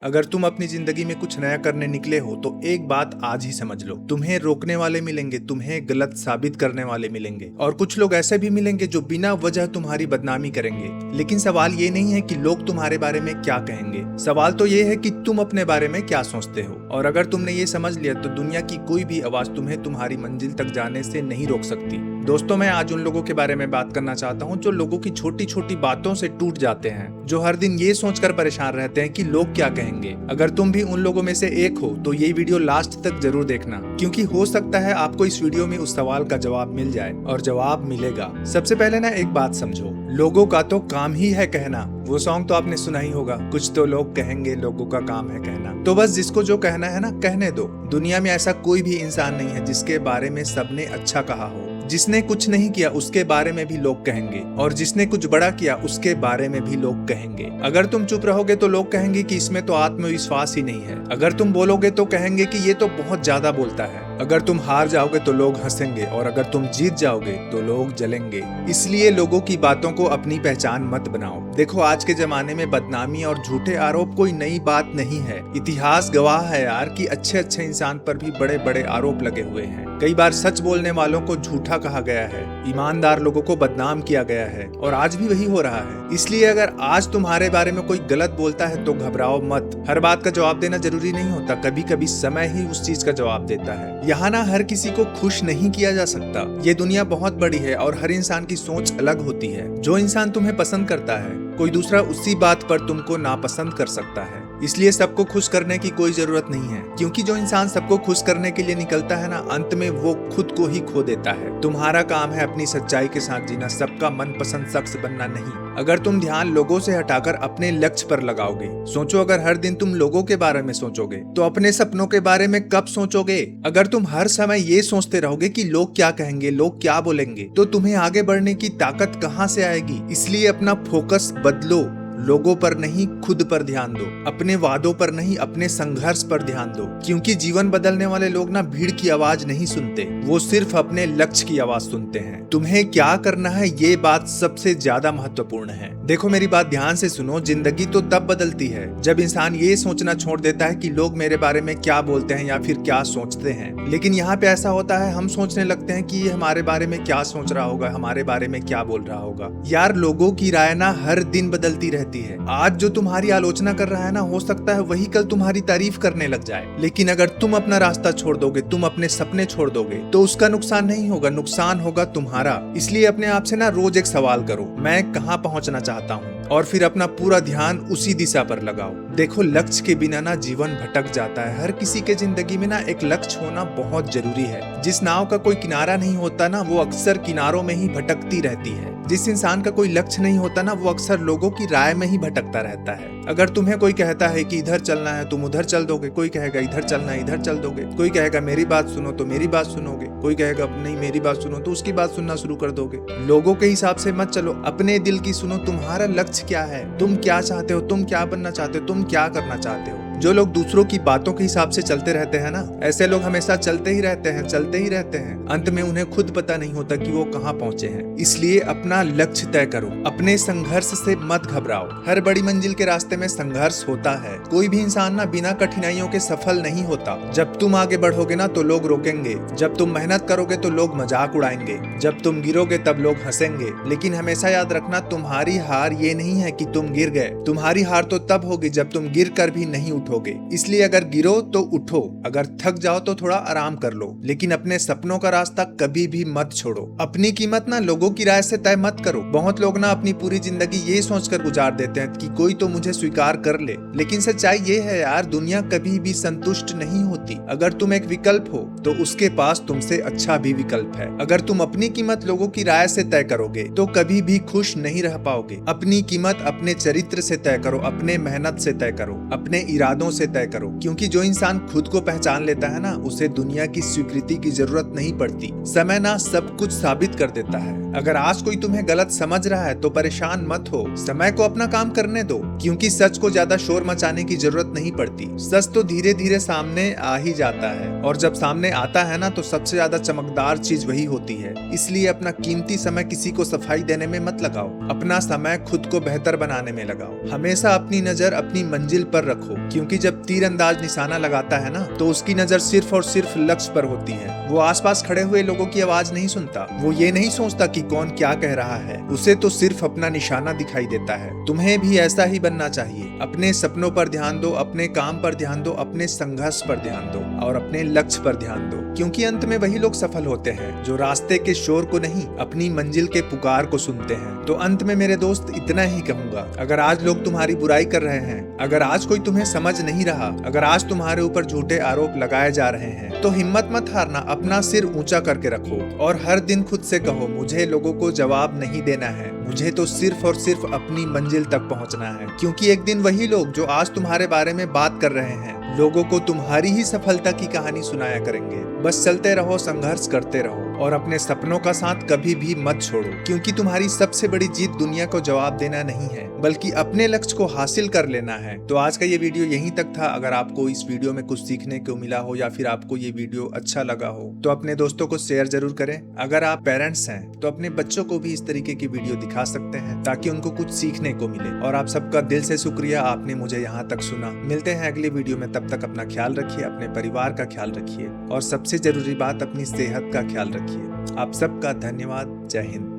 अगर तुम अपनी जिंदगी में कुछ नया करने निकले हो तो एक बात आज ही समझ लो, तुम्हें रोकने वाले मिलेंगे, तुम्हें गलत साबित करने वाले मिलेंगे और कुछ लोग ऐसे भी मिलेंगे जो बिना वजह तुम्हारी बदनामी करेंगे। लेकिन सवाल ये नहीं है कि लोग तुम्हारे बारे में क्या कहेंगे, सवाल तो ये है कि तुम अपने बारे में क्या सोचते हो। और अगर तुमने ये समझ लिया तो दुनिया की कोई भी आवाज तुम्हें तुम्हारी मंजिल तक जाने से नहीं रोक सकती। दोस्तों, मैं आज उन लोगों के बारे में बात करना चाहता हूँ जो लोगों की छोटी छोटी बातों से टूट जाते हैं, जो हर दिन ये सोचकर परेशान रहते हैं कि लोग क्या कहेंगे। अगर तुम भी उन लोगों में से एक हो तो ये वीडियो लास्ट तक जरूर देखना, क्योंकि हो सकता है आपको इस वीडियो में उस सवाल का जवाब मिल जाए, और जवाब मिलेगा। सबसे पहले ना एक बात समझो, लोगों का तो काम ही है कहना। वो सॉन्ग तो आपने सुना ही होगा, कुछ तो लोग कहेंगे, लोगों का काम है कहना। तो बस जिसको जो कहना है ना कहने दो। दुनिया में ऐसा कोई भी इंसान नहीं है जिसके बारे में सबने अच्छा कहा हो। जिसने कुछ नहीं किया उसके बारे में भी लोग कहेंगे, और जिसने कुछ बड़ा किया उसके बारे में भी लोग कहेंगे। अगर तुम चुप रहोगे तो लोग कहेंगे कि इसमें तो आत्मविश्वास ही नहीं है। अगर तुम बोलोगे तो कहेंगे कि ये तो बहुत ज्यादा बोलता है। अगर तुम हार जाओगे तो लोग हंसेंगे, और अगर तुम जीत जाओगे तो लोग जलेंगे। इसलिए लोगों की बातों को अपनी पहचान मत बनाओ। देखो, आज के जमाने में बदनामी और झूठे आरोप कोई नई बात नहीं है। इतिहास गवाह है यार कि अच्छे अच्छे इंसान पर भी बड़े बड़े आरोप लगे हुए हैं। कई बार सच बोलने वालों को झूठा कहा गया है, ईमानदार लोगों को बदनाम किया गया है, और आज भी वही हो रहा है। इसलिए अगर आज तुम्हारे बारे में कोई गलत बोलता है तो घबराओ मत। हर बात का जवाब देना जरूरी नहीं होता, कभी कभी समय ही उस चीज का जवाब देता है। यहाँ ना हर किसी को खुश नहीं किया जा सकता। ये दुनिया बहुत बड़ी है और हर इंसान की सोच अलग होती है। जो इंसान तुम्हें पसंद करता है, कोई दूसरा उसी बात पर तुमको नापसंद कर सकता है। इसलिए सबको खुश करने की कोई जरूरत नहीं है, क्योंकि जो इंसान सबको खुश करने के लिए निकलता है ना, अंत में वो खुद को ही खो देता है। तुम्हारा काम है अपनी सच्चाई के साथ जीना, सबका मनपसंद शख्स बनना नहीं। अगर तुम ध्यान लोगों से हटाकर अपने लक्ष्य पर लगाओगे, सोचो, अगर हर दिन तुम लोगों के बारे में सोचोगे तो अपने सपनों के बारे में कब सोचोगे? अगर तुम हर समय ये सोचते रहोगे कि लोग क्या कहेंगे, लोग क्या बोलेंगे, तो तुम्हें आगे बढ़ने की ताकत कहाँ से आएगी? इसलिए अपना फोकस बदलो। लोगों पर नहीं, खुद पर ध्यान दो। अपने वादों पर नहीं, अपने संघर्ष पर ध्यान दो। क्योंकि जीवन बदलने वाले लोग ना भीड़ की आवाज नहीं सुनते, वो सिर्फ अपने लक्ष्य की आवाज सुनते हैं। तुम्हें क्या करना है ये बात सबसे ज्यादा महत्वपूर्ण है। देखो, मेरी बात ध्यान से सुनो। जिंदगी तो तब बदलती है जब इंसान ये सोचना छोड़ देता है कि लोग मेरे बारे में क्या बोलते हैं या फिर क्या सोचते हैं। लेकिन यहाँ पे ऐसा होता है, हम सोचने लगते हैं कि ये हमारे बारे में क्या सोच रहा होगा, हमारे बारे में क्या बोल रहा होगा। यार, लोगों की राय ना हर दिन बदलती रहती है। आज जो तुम्हारी आलोचना कर रहा है ना, हो सकता है वही कल तुम्हारी तारीफ करने लग जाए। लेकिन अगर तुम अपना रास्ता छोड़ दोगे, तुम अपने सपने छोड़ दोगे, तो उसका नुकसान नहीं होगा, नुकसान होगा तुम्हारा। इसलिए अपने आप से ना रोज एक सवाल करो, मैं कहाँ पहुँचना चाहता हूँ, और फिर अपना पूरा ध्यान उसी दिशा पर लगाओ। देखो, लक्ष्य के बिना ना जीवन भटक जाता है। हर किसी के जिंदगी में ना एक लक्ष्य होना बहुत जरूरी है। जिस नाव का कोई किनारा नहीं होता ना, वो अक्सर किनारों में ही भटकती रहती है। जिस इंसान का कोई लक्ष्य नहीं होता ना, वो अक्सर लोगों की राय में ही भटकता रहता है। अगर तुम्हें कोई कहता है कि इधर चलना है, तुम उधर चल दोगे। कोई कहेगा इधर चलना है, इधर चल दोगे। कोई कहेगा मेरी बात सुनो, तो मेरी बात सुनोगे। कोई कहेगा नहीं मेरी बात सुनो, तो उसकी बात सुनना शुरू कर दोगे। लोगों के हिसाब से मत चलो, अपने दिल की सुनो। तुम्हारा लक्ष्य क्या है? तुम क्या चाहते हो? तुम क्या बनना चाहते हो? तुम क्या करना चाहते हो? जो लोग दूसरों की बातों के हिसाब से चलते रहते हैं ना, ऐसे लोग हमेशा चलते ही रहते हैं, चलते ही रहते हैं। अंत में उन्हें खुद पता नहीं होता कि वो कहाँ पहुंचे हैं। इसलिए अपना लक्ष्य तय करो, अपने संघर्ष से मत घबराओ। हर बड़ी मंजिल के रास्ते में संघर्ष होता है। कोई भी इंसान ना बिना कठिनाइयों के सफल नहीं होता। जब तुम आगे बढ़ोगे ना तो लोग रोकेंगे, जब तुम मेहनत करोगे तो लोग मजाक उड़ाएंगे, जब तुम गिरोगे तब लोग हंसेंगे। लेकिन हमेशा याद रखना, तुम्हारी हार ये नहीं है कि तुम गिर गए। तुम्हारी हार तो तब होगी जब तुम गिर कर भी नहीं उठोगे। इसलिए अगर गिरो तो उठो, अगर थक जाओ तो थोड़ा आराम कर लो, लेकिन अपने सपनों का रास्ता कभी भी मत छोड़ो। अपनी कीमत ना लोगों की राय से तय मत करो। बहुत लोग ना अपनी पूरी जिंदगी ये सोचकर गुजार देते हैं कि कोई तो मुझे स्वीकार कर ले। लेकिन सच्चाई ये है यार, दुनिया कभी भी संतुष्ट नहीं होती। अगर तुम एक विकल्प हो तो उसके पास तुमसे अच्छा भी विकल्प है। अगर तुम अपनी कीमत लोगों की राय से तय करोगे तो कभी भी खुश नहीं रह पाओगे। अपनी कीमत अपने चरित्र से तय करो, अपने मेहनत से तय करो, अपने इरादों से तय करो। क्योंकि जो इंसान खुद को पहचान लेता है ना, उसे दुनिया की स्वीकृति की जरूरत नहीं पड़ती। समय ना सब कुछ साबित कर देता है। अगर आज कोई तुम्हें गलत समझ रहा है तो परेशान मत हो, समय को अपना काम करने दो। क्योंकि सच को ज्यादा शोर मचाने की जरूरत नहीं पड़ती। सच तो धीरे धीरे सामने आ ही जाता है, और जब सामने आता है ना तो सबसे ज्यादा चमकदार चीज वही होती है। इसलिए अपना कीमती समय किसी को सफाई देने में मत लगाओ, अपना समय खुद को बेहतर बनाने में लगाओ। हमेशा अपनी नजर अपनी मंजिल पर रखो, क्योंकि क्योंकि जब तीरंदाज निशाना लगाता है ना तो उसकी नजर सिर्फ और सिर्फ लक्ष्य पर होती है। वो आसपास खड़े हुए लोगों की आवाज नहीं सुनता, वो ये नहीं सोचता कि कौन क्या कह रहा है, उसे तो सिर्फ अपना निशाना दिखाई देता है। तुम्हें भी ऐसा ही बनना चाहिए। अपने सपनों पर ध्यान दो, अपने काम पर ध्यान दो, अपने संघर्ष पर ध्यान दो और अपने लक्ष्य पर ध्यान दो, क्योंकि अंत में वही लोग सफल होते हैं जो रास्ते के शोर को नहीं, अपनी मंजिल के पुकार को सुनते हैं। तो अंत में मेरे दोस्त इतना ही कहूंगा, अगर आज लोग तुम्हारी बुराई कर रहे हैं, अगर आज कोई तुम्हें समझ नहीं रहा, अगर आज तुम्हारे ऊपर झूठे आरोप लगाए जा रहे हैं, तो हिम्मत मत हारना, अपना सिर ऊंचा करके रखो और हर दिन खुद से कहो, मुझे लोगों को जवाब नहीं देना है, मुझे तो सिर्फ और सिर्फ अपनी मंजिल तक पहुंचना है। क्योंकि एक दिन वही लोग जो आज तुम्हारे बारे में बात कर रहे हैं, लोगों को तुम्हारी ही सफलता की कहानी सुनाया करेंगे। बस चलते रहो, संघर्ष करते रहो और अपने सपनों का साथ कभी भी मत छोड़ो, क्योंकि तुम्हारी सबसे बड़ी जीत दुनिया को जवाब देना नहीं है, बल्कि अपने लक्ष्य को हासिल कर लेना है। तो आज का ये वीडियो यहीं तक था। अगर आपको इस वीडियो में कुछ सीखने को मिला हो या फिर आपको ये वीडियो अच्छा लगा हो तो अपने दोस्तों को शेयर जरूर करें। अगर आप पेरेंट्स हैं तो अपने बच्चों को भी इस तरीके की वीडियो दिखा सकते हैं ताकि उनको कुछ सीखने को मिले। और आप सबका दिल से शुक्रिया, आपने मुझे यहाँ तक सुना। मिलते हैं अगली वीडियो में, तब तक अपना ख्याल रखिए, अपने परिवार का ख्याल रखिए और सबसे जरूरी बात, अपनी सेहत का ख्याल रखिए। आप सबका धन्यवाद। जय हिंद।